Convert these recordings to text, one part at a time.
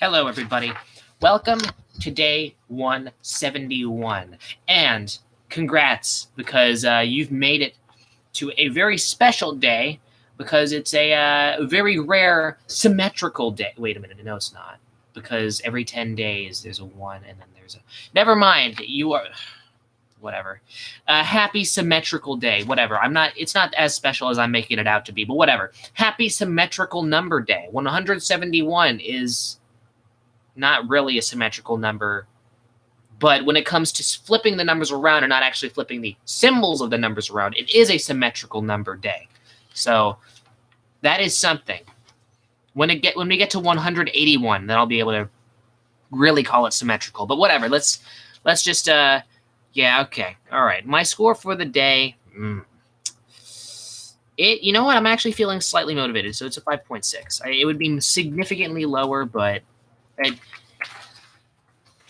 Hello, everybody. Welcome to day 171. And congrats, because you've made it to a very special day, because it's a very rare symmetrical day. Wait a minute. No, it's not. Because every 10 days there's a 1, and then there's a. Never mind. You are. Whatever. Happy symmetrical day. Whatever. It's not as special as I'm making it out to be, but whatever. Happy symmetrical number day. 171 is not really a symmetrical number, but when it comes to flipping the numbers around and not actually flipping the symbols of the numbers around, it is a symmetrical number day. So that is something. When we get to 181, then I'll be able to really call it symmetrical. But whatever. Let's just yeah, okay. All right. My score for the day, you know what? I'm actually feeling slightly motivated, so it's a 5.6. It would be significantly lower, but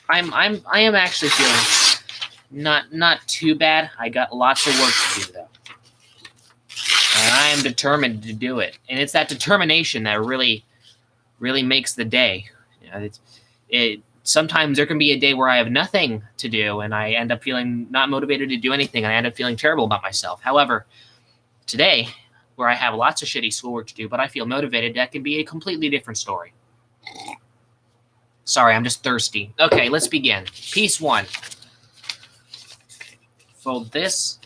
I am actually feeling not too bad. I got lots of work to do though, and I am determined to do it. And it's that determination that really makes the day. You know, sometimes there can be a day where I have nothing to do, and I end up feeling not motivated to do anything, and I end up feeling terrible about myself. However, today, where I have lots of shitty schoolwork to do, but I feel motivated, that can be a completely different story. Sorry, I'm just thirsty. Okay, let's begin. Piece 1. Fold this,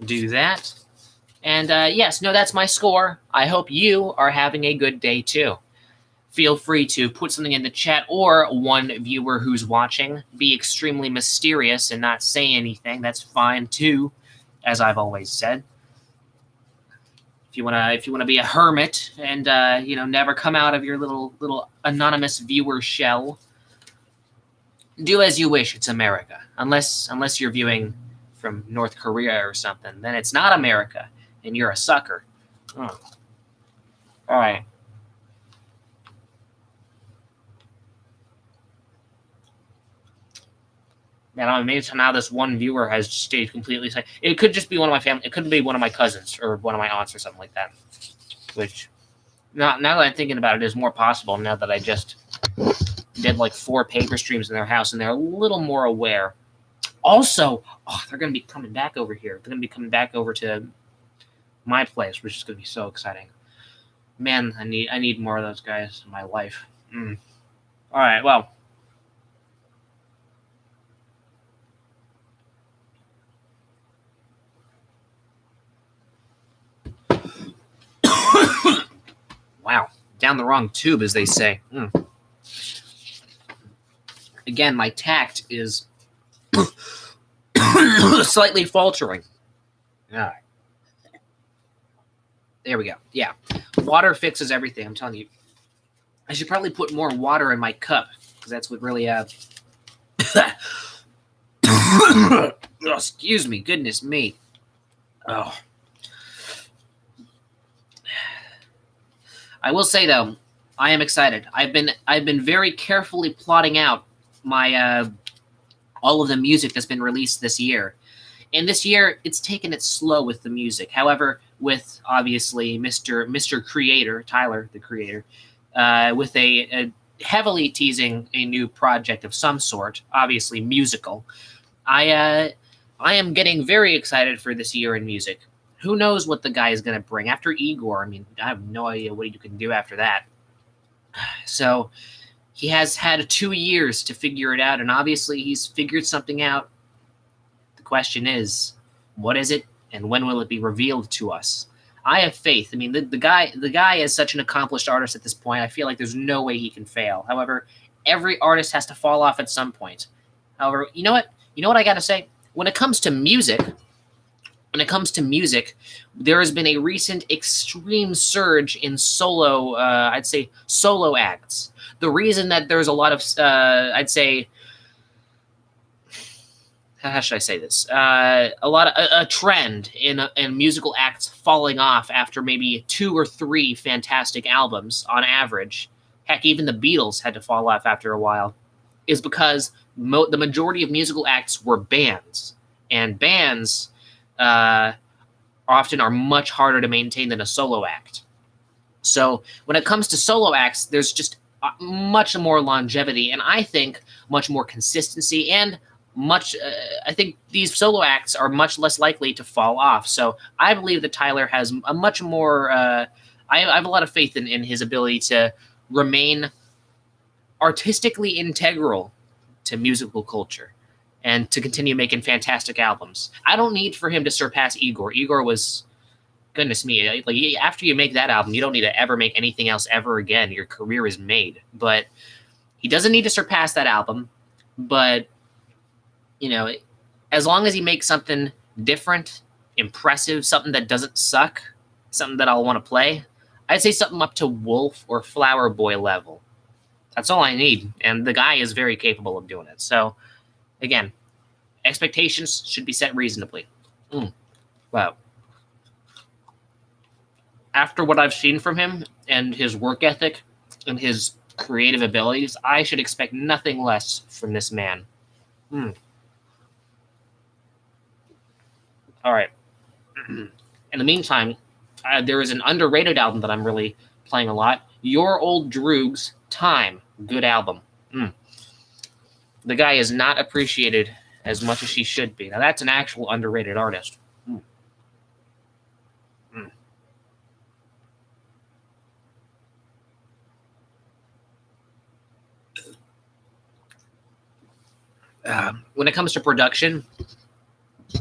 do that, and yes, no, that's my score. I hope you are having a good day too. Feel free to put something in the chat, or one viewer who's watching, be extremely mysterious and not say anything. That's fine too, as I've always said. If you wanna be a hermit and never come out of your little anonymous viewer shell, do as you wish. It's America, unless you're viewing from North Korea or something. Then it's not America, and you're a sucker. Oh. All right. And maybe now this one viewer has stayed completely silent. It could just be one of my family. It could be one of my cousins or one of my aunts or something like that. Which, now that I'm thinking about it, is more possible now that I just did like 4 paper streams in their house, and they're a little more aware. Also, they're going to be coming back over here. They're going to be coming back over to my place, which is going to be so exciting. Man, I need more of those guys in my life. All right, well. Wow, down the wrong tube, as they say. Again, my tact is slightly faltering. All right. There we go. Yeah, water fixes everything. I'm telling you. I should probably put more water in my cup, because that's what really oh, excuse me. Goodness me. Oh. I will say though, I am excited. I've been very carefully plotting out my all of the music that's been released this year. And this year, it's taken it slow with the music. However, with obviously Mr. Creator, Tyler, the Creator, with a heavily teasing a new project of some sort, obviously musical, I am getting very excited for this year in music. Who knows what the guy is going to bring after Igor? I mean, I have no idea what you can do after that. So he has had 2 years to figure it out, and obviously he's figured something out. The question is, what is it, and when will it be revealed to us? I have faith. I mean, the guy is such an accomplished artist at this point. I feel like there's no way he can fail. However, every artist has to fall off at some point. However, you know what? You know what I got to say? When it comes to music, there has been a recent extreme surge in solo, I'd say, solo acts. The reason that there's a lot of, I'd say, how should I say this? A trend in musical acts falling off after maybe 2 or 3 fantastic albums on average. Heck, even the Beatles had to fall off after a while. Is because the majority of musical acts were bands, and bands often are much harder to maintain than a solo act. So when it comes to solo acts, there's just much more longevity, and I think much more consistency, and much. I think these solo acts are much less likely to fall off. So I believe that Tyler has a much more. I have a lot of faith in his ability to remain artistically integral to musical culture and to continue making fantastic albums. I don't need for him to surpass Igor. Igor was, goodness me, like after you make that album, you don't need to ever make anything else ever again. Your career is made. But he doesn't need to surpass that album. But, you know, as long as he makes something different, impressive, something that doesn't suck, something that I'll want to play, I'd say something up to Wolf or Flower Boy level. That's all I need. And the guy is very capable of doing it. So, again, expectations should be set reasonably. Wow. After what I've seen from him and his work ethic and his creative abilities, I should expect nothing less from this man. All right. In the meantime, there is an underrated album that I'm really playing a lot. Your Old Droog's Time. Good album. The guy is not appreciated as much as he should be. Now, that's an actual underrated artist. When it comes to production,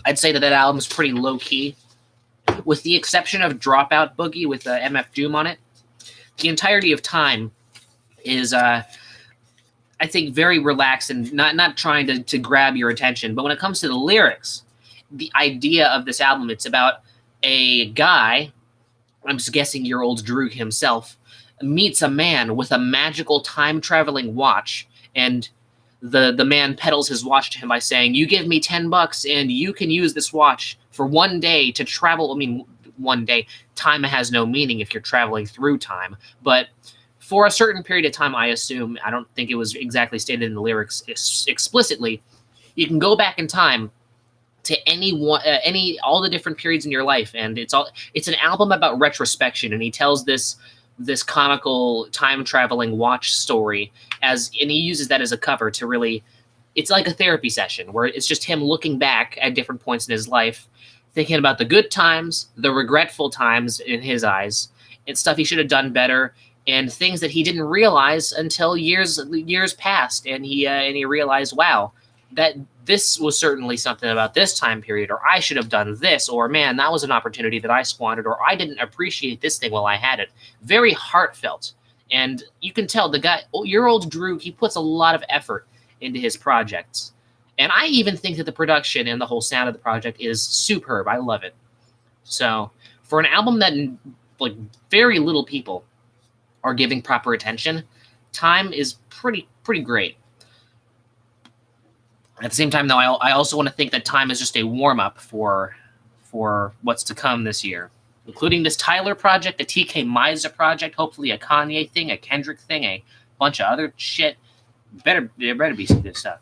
I'd say that album's pretty low-key. With the exception of Dropout Boogie with MF Doom on it, the entirety of Time is, I think, very relaxed and not trying to grab your attention. But when it comes to the lyrics, the idea of this album, it's about a guy, I'm just guessing Your Old Droog himself, meets a man with a magical time-traveling watch, and the man peddles his watch to him by saying, "You give me $10 and you can use this watch for one day to travel." I mean, one day. Time has no meaning if you're traveling through time. But for a certain period of time, I assume, I don't think it was exactly stated in the lyrics explicitly, you can go back in time to all the different periods in your life, and it's an album about retrospection, and he tells this comical time traveling watch story and he uses that as a cover to really, it's like a therapy session where it's just him looking back at different points in his life, thinking about the good times, the regretful times in his eyes, and stuff he should have done better, and things that he didn't realize until years passed, and he realized, wow, that this was certainly something about this time period, or I should have done this, or man, that was an opportunity that I squandered, or I didn't appreciate this thing while I had it. Very heartfelt. And you can tell the guy, Your Old Droog, he puts a lot of effort into his projects. And I even think that the production and the whole sound of the project is superb. I love it. So for an album that like very little people are giving proper attention, Time is pretty great. At the same time, though, I also want to think that Time is just a warm-up for what's to come this year, including this Tyler project, a TK Miza project, hopefully a Kanye thing, a Kendrick thing, a bunch of other shit. There better be some good stuff.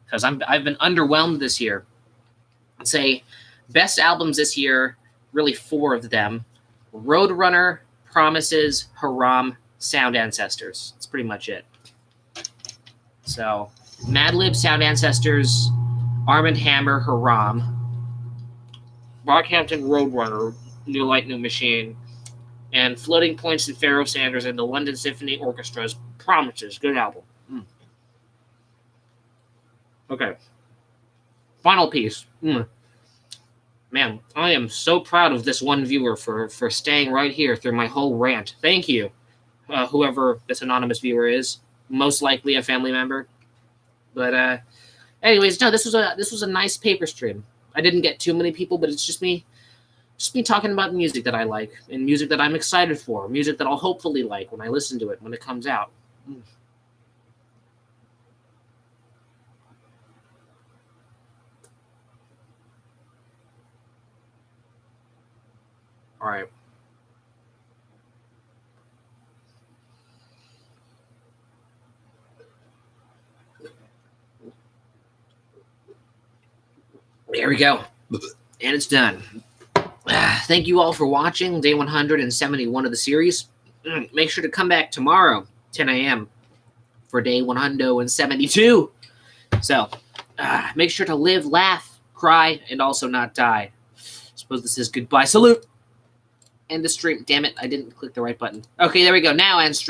Because I've been underwhelmed this year. I'd say best albums this year, really 4 of them: Roadrunner, Promises, Haram, Sound Ancestors. That's pretty much it. So Madlib, Sound Ancestors, Armand Hammer, Haram, Brockhampton, Roadrunner, New Light, New Machine, and Floating Points and Pharoah Sanders and the London Symphony Orchestra's Promises. Good album. Okay. Final piece. Man, I am so proud of this one viewer for staying right here through my whole rant. Thank you, whoever this anonymous viewer is. Most likely a family member. But anyways, no, this was a nice paper stream. I didn't get too many people, but it's just me talking about music that I like and music that I'm excited for, music that I'll hopefully like when I listen to it when it comes out. All right. There we go. And it's done. Thank you all for watching day 171 of the series. Make sure to come back tomorrow 10 a.m. for day 172. So, make sure to live, laugh, cry, and also not die. Suppose this is goodbye. Salute! End the stream. Damn it, I didn't click the right button. Okay, there we go. Now end stream.